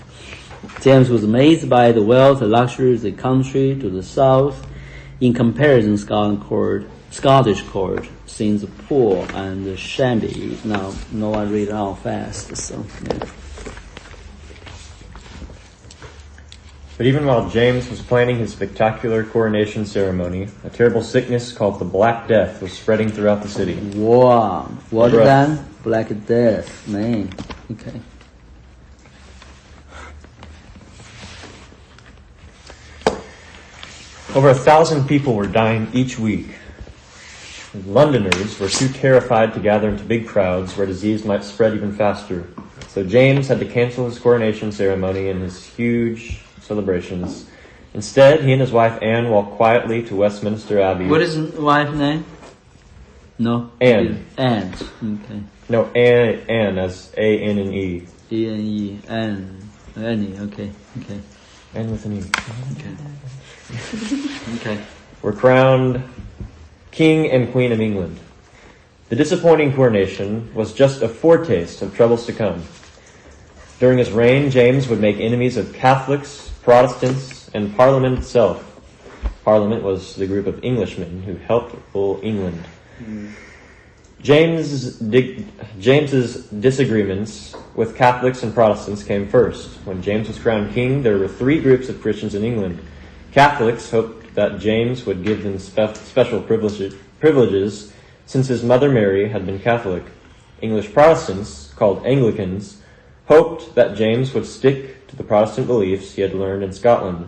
James was amazed by the wealth and luxuries of the country to the south. In comparison, Scottish court seems poor and shabby. Now, no one read it out fast, so yeah. But even while James was planning his spectacular coronation ceremony, a terrible sickness called the Black Death was spreading throughout the city. Wow. What Right. then? Black Death, man. Okay. Over 1,000 people were dying each week. Londoners were too terrified to gather into big crowds where disease might spread even faster. So James had to cancel his coronation ceremony, and his huge celebrations. Instead, he and his wife Anne walked quietly to Westminster Abbey. What is his wife's name? No. Anne. Anne. Okay. No, Anne as A-N-N-E. E-N-E. Anne. Annie. Okay. Okay. Anne with an E. Okay. Okay. Were crowned King and Queen of England. The disappointing coronation was just a foretaste of troubles to come. During his reign, James would make enemies of Catholics, Protestants, and Parliament itself. Parliament was the group of Englishmen who helped rule England. James's disagreements with Catholics and Protestants came first. When James was crowned king, there were three groups of Christians in England. Catholics hoped that James would give them special privileges since his mother Mary had been Catholic. English Protestants, called Anglicans, hoped that James would stick to the Protestant beliefs he had learned in Scotland.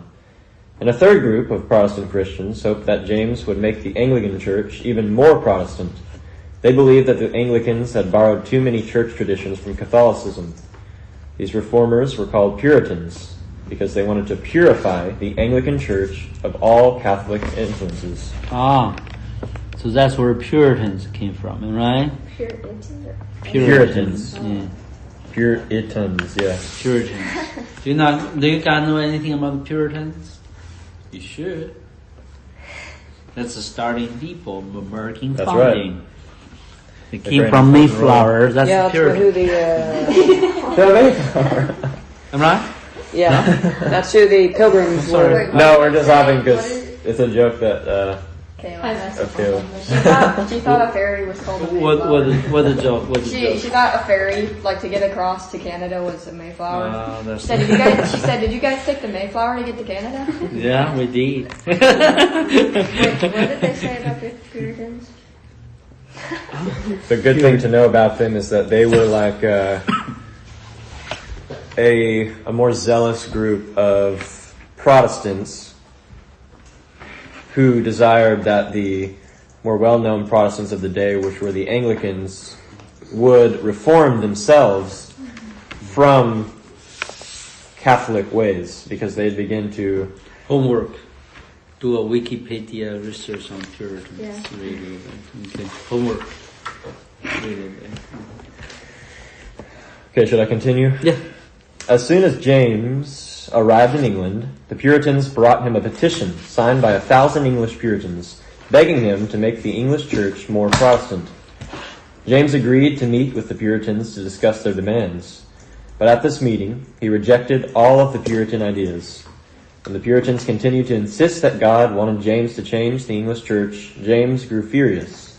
And a third group of Protestant Christians hoped that James would make the Anglican Church even more Protestant. They believed that the Anglicans had borrowed too many church traditions from Catholicism. These reformers were called Puritans because they wanted to purify the Anglican Church of all Catholic influences. Ah. So that's where Puritans came from, right? Puritans. Puritans. Yeah. Puritans, yeah. Puritans. Do you guys know anything about the Puritans? You should. That's the starting people of American That's founding. right. They The came Grand from Royal. Mayflower. That's Yeah, the that's who Puritans. the Am I right? yeah, that's who the pilgrims Sorry. were. No, we're just laughing because it's a joke that, Kayla. okay. She thought a ferry was called a What Mayflower. the joke? What the She joke? thought a ferry, like to get across to Canada, was a Mayflower. That's She said, did you guys take the Mayflower to get to Canada? yeah, we did. Wait, what did they say about the Puritans? The good thing to know about them is that they were like a more zealous group of Protestants who desired that the more well-known Protestants of the day, which were the Anglicans, would reform themselves from Catholic ways because they'd begin to... Homework. Do a Wikipedia research on Puritans. Yeah. Really. Okay. Homework. Really. Okay, should I continue? Yeah. As soon as James arrived in England, the Puritans brought him a petition signed by 1,000 English Puritans, begging him to make the English church more Protestant. James agreed to meet with the Puritans to discuss their demands. But at this meeting, he rejected all of the Puritan ideas. When the Puritans continued to insist that God wanted James to change the English church, James grew furious.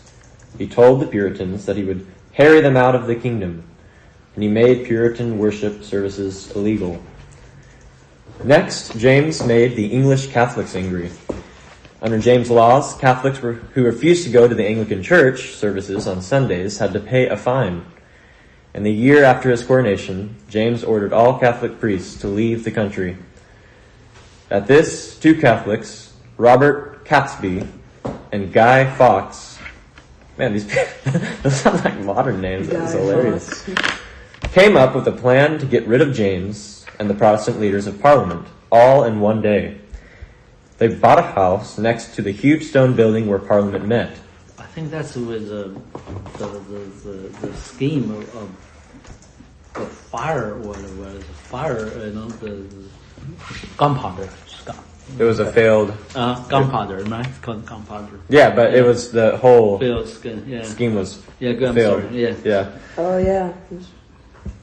He told the Puritans that he would harry them out of the kingdom, and he made Puritan worship services illegal. Next, James made the English Catholics angry. Under James' laws, Catholics who refused to go to the Anglican Church services on Sundays had to pay a fine. And the year after his coronation, James ordered all Catholic priests to leave the country. At this, two Catholics, Robert Catesby and Guy Fawkes, man, those sound like modern names. That was hilarious. Came up with a plan to get rid of James and the Protestant leaders of Parliament, all in one day. They bought a house next to the huge stone building where Parliament met. I think that's with the scheme of the fire. What it was fire? The gunpowder. It was a failed... Gunpowder, right? It's called gunpowder. Yeah, but it was the whole Failed skin. Yeah. scheme was Yeah. Good. I'm failed. sorry. Yeah. Yeah. Oh yeah.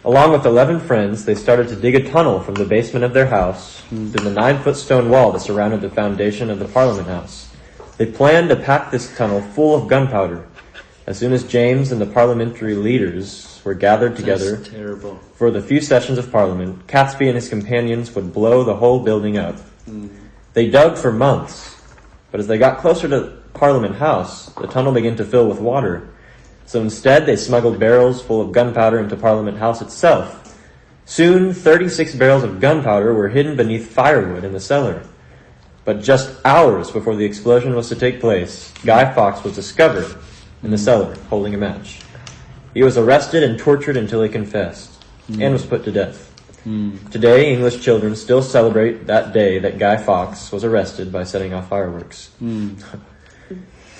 Along with 11 friends, they started to dig a tunnel from the basement of their house through the 9-foot stone wall that surrounded the foundation of the Parliament House. They planned to pack this tunnel full of gunpowder. As soon as James and the parliamentary leaders were gathered together That's terrible. for the few sessions of Parliament, Catesby and his companions would blow the whole building up. They dug for months, but as they got closer to Parliament House, the tunnel began to fill with water. So instead, they smuggled barrels full of gunpowder into Parliament House itself. Soon, 36 barrels of gunpowder were hidden beneath firewood in the cellar. But just hours before the explosion was to take place, Guy Fawkes was discovered in the cellar, holding a match. He was arrested and tortured until he confessed, and was put to death. Today, English children still celebrate that day that Guy Fawkes was arrested by setting off fireworks.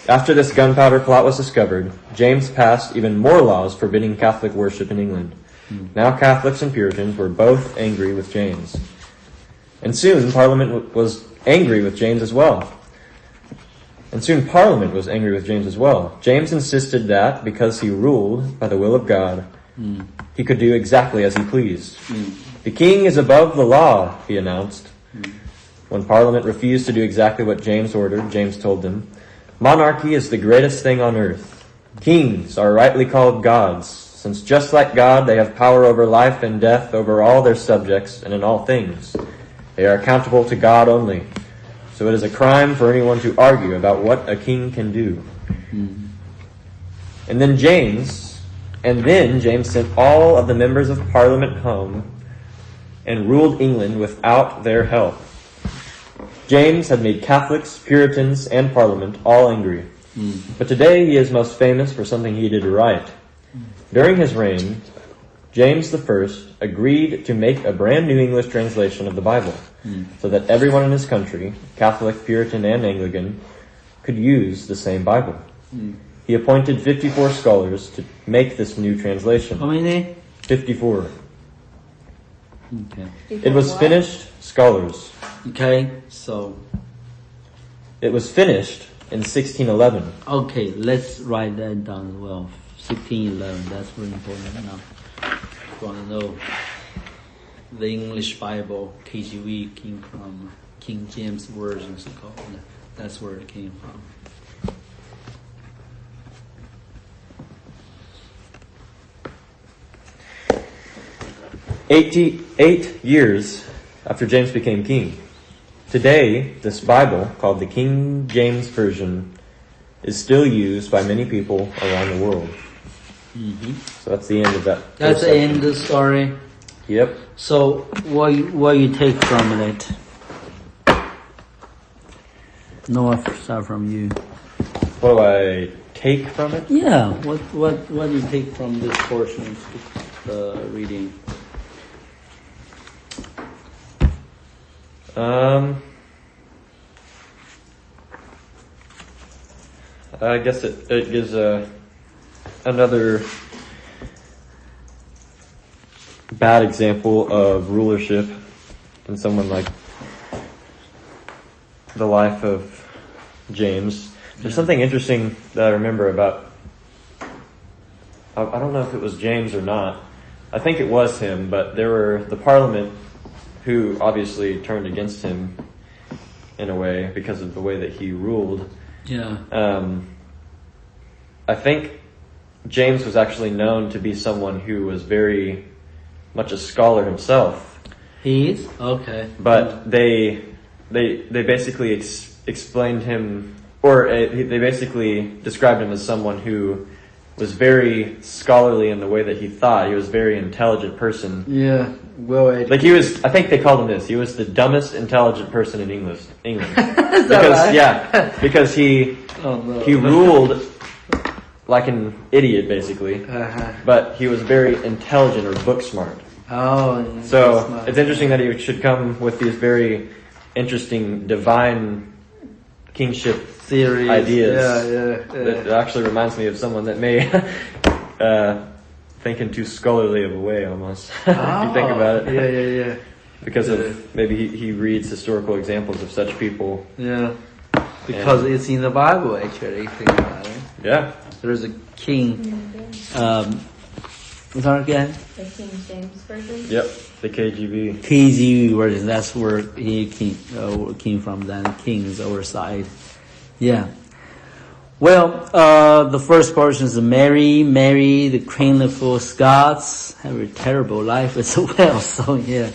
After this gunpowder plot was discovered, James passed even more laws forbidding Catholic worship in England. Now Catholics and Puritans were both angry with James. And soon Parliament was angry with James as well. James insisted that, because he ruled by the will of God, he could do exactly as he pleased. The king is above the law, he announced. When Parliament refused to do exactly what James ordered, James told them, "Monarchy is the greatest thing on earth. Kings are rightly called gods, since just like God, they have power over life and death, over all their subjects, and in all things. They are accountable to God only. So it is a crime for anyone to argue about what a king can do." And then James sent all of the members of Parliament home and ruled England without their help. James had made Catholics, Puritans, and Parliament all angry. But today he is most famous for something he did right. During his reign, James I agreed to make a brand new English translation of the Bible, so that everyone in his country, Catholic, Puritan, and Anglican, could use the same Bible. He appointed 54 scholars to make this new translation. How many? 54. Okay. It was finished, scholars. Okay, so, It was finished in 1611. okay, let's write that down as well. 1611, that's very important now. If you want to know, the English Bible, KJV, came from King James Version, so called. That's where it came from. "88 years after James became king. Today, this Bible, called the King James Version, is still used by many people around the world." So that's the end of that. That's first the end section. of the story. Yep. So, what you take from it? Noah, start from you. What do I take from it? Yeah, what do you take from this portion of the reading? I guess it gives another bad example of rulership in someone like the life of James. There's something interesting that I remember about, I don't know if it was James or not. I think it was him, but there were the Parliament who obviously turned against him in a way because of the way that he ruled. Yeah. I think James was actually known to be someone who was very much a scholar himself. He is? Okay. But they basically explained him, or they basically described him as someone who was very scholarly in the way that he thought. He was a very intelligent person. Yeah, well educated. Like I think they called him this. He was the dumbest intelligent person in England. Is that right? Yeah, because he ruled like an idiot basically, but he was very intelligent or book smart. Oh, So it's interesting that he should come with these very interesting divine kingship theories, ideas. Yeah. It actually reminds me of someone that may think in too scholarly of a way almost. If you think about it. Yeah. Because of maybe he reads historical examples of such people. Yeah. Because it's in the Bible, actually. Think about it. Yeah. There's a king. What's that again? The King James Version. Yep. The KGB. KGB version. That's where he came from. Then kings our side. Yeah. Well, the first portion is Mary, the Queen of Scots, have a terrible life as well. So yeah.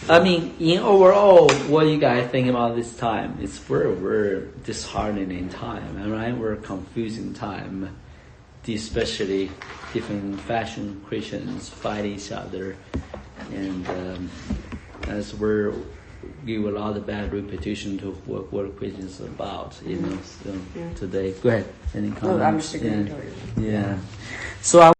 I mean, in overall, what do you guys think about this time? It's very disheartening time, right? We're confusing time, especially different faction Christians fight each other, and as we're give a lot of bad reputation to what Christians are about, So today. Go ahead. Any comments? I'm just agreeing with what you're saying. Yeah. So I